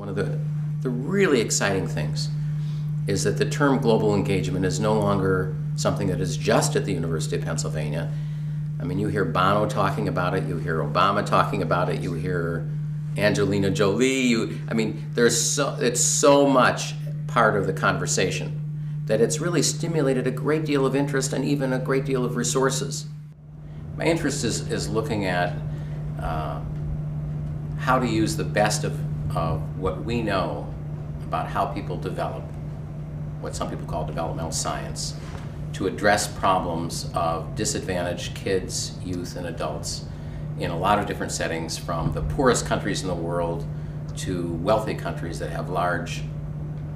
One of the really exciting things is that the term global engagement is no longer something that is just at the University of Pennsylvania. I mean, you hear Bono talking about it, you hear Obama talking about it, you hear Angelina Jolie, it's so much part of the conversation that it's really stimulated a great deal of interest and even a great deal of resources. My interest is looking at how to use the best of what we know about how people develop, what some people call developmental science, to address problems of disadvantaged kids, youth, and adults in a lot of different settings, from the poorest countries in the world to wealthy countries that have large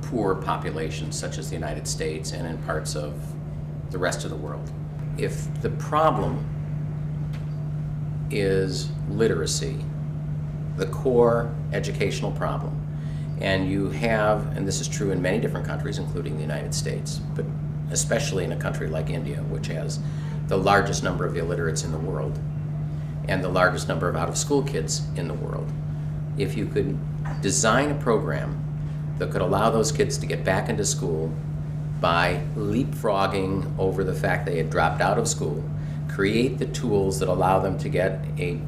poor populations, such as the United States and in parts of the rest of the world. If the problem is literacy, the core educational problem, and you have, and this is true in many different countries, including the United States, but especially in a country like India, which has the largest number of illiterates in the world and the largest number of out-of-school kids in the world. If you could design a program that could allow those kids to get back into school by leapfrogging over the fact they had dropped out of school, create the tools that allow them to get a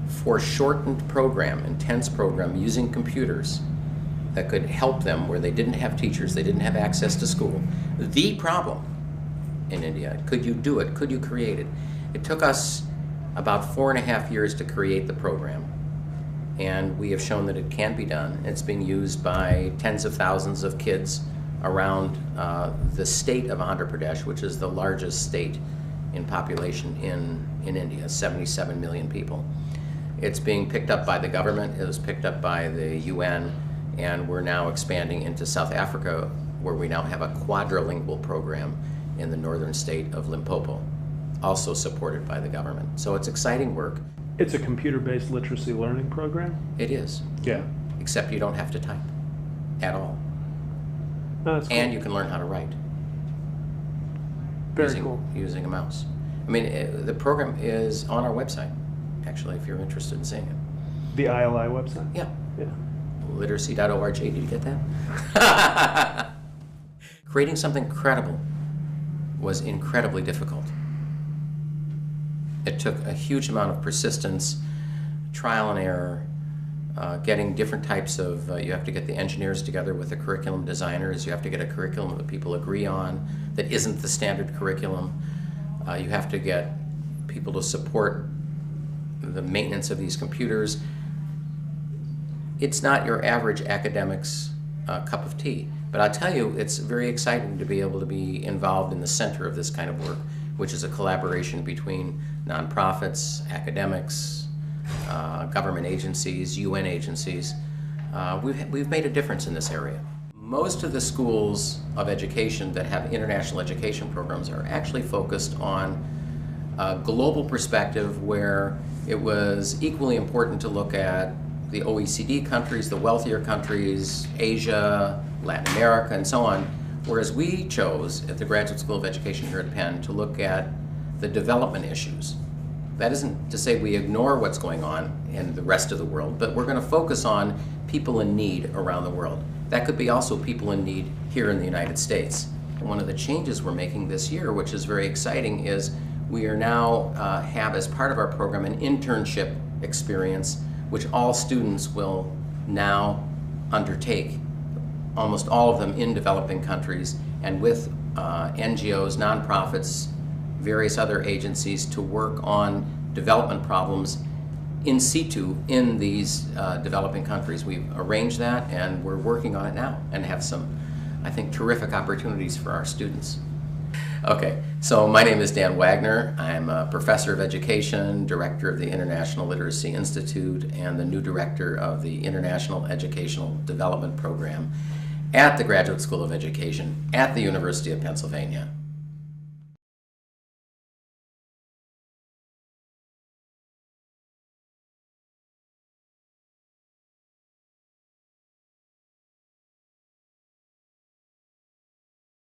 foreshortened program, intense program using computers that could help them where they didn't have teachers, they didn't have access to school. The problem in India, could you do it? Could you create it? It took us about 4.5 years to create the program, and we have shown that it can be done. It's being used by tens of thousands of kids around the state of Andhra Pradesh, which is the largest state in population in India, 77 million people. It's being picked up by the government, it was picked up by the UN, and we're now expanding into South Africa, where we now have a quadrilingual program in the northern state of Limpopo, also supported by the government. So it's exciting work. It's a computer-based literacy learning program? It is. Yeah. Except you don't have to type at all. Oh, that's cool. And you can learn how to write. Very cool. Using a mouse. I mean, the program is on our website, actually, if you're interested in seeing it. The ILI website? Yeah. Yeah. Literacy.org, did you get that? Creating something credible was incredibly difficult. It took a huge amount of persistence, trial and error, getting different types of, you have to get the engineers together with the curriculum designers, you have to get a curriculum that people agree on that isn't the standard curriculum, you have to get people to support the maintenance of these computers. It's not your average academic's cup of tea, but I'll tell you, it's very exciting to be able to be involved in the center of this kind of work, which is a collaboration between nonprofits, academics, government agencies, UN agencies. We've made a difference in this area. Most of the schools of education that have international education programs are actually focused on a global perspective, where it was equally important to look at the OECD countries, the wealthier countries, Asia, Latin America, and so on, whereas we chose at the Graduate School of Education here at Penn to look at the development issues. That isn't to say we ignore what's going on in the rest of the world, but we're going to focus on people in need around the world. That could be also people in need here in the United States. And one of the changes we're making this year, which is very exciting, is we are now have as part of our program an internship experience, which all students will now undertake, almost all of them in developing countries, and with NGOs, nonprofits, various other agencies to work on development problems in situ in these developing countries. We've arranged that, and we're working on it now and have some, I think, terrific opportunities for our students. Okay, so my name is Dan Wagner. I'm a professor of education, director of the International Literacy Institute, and the new director of the International Educational Development Program at the Graduate School of Education at the University of Pennsylvania.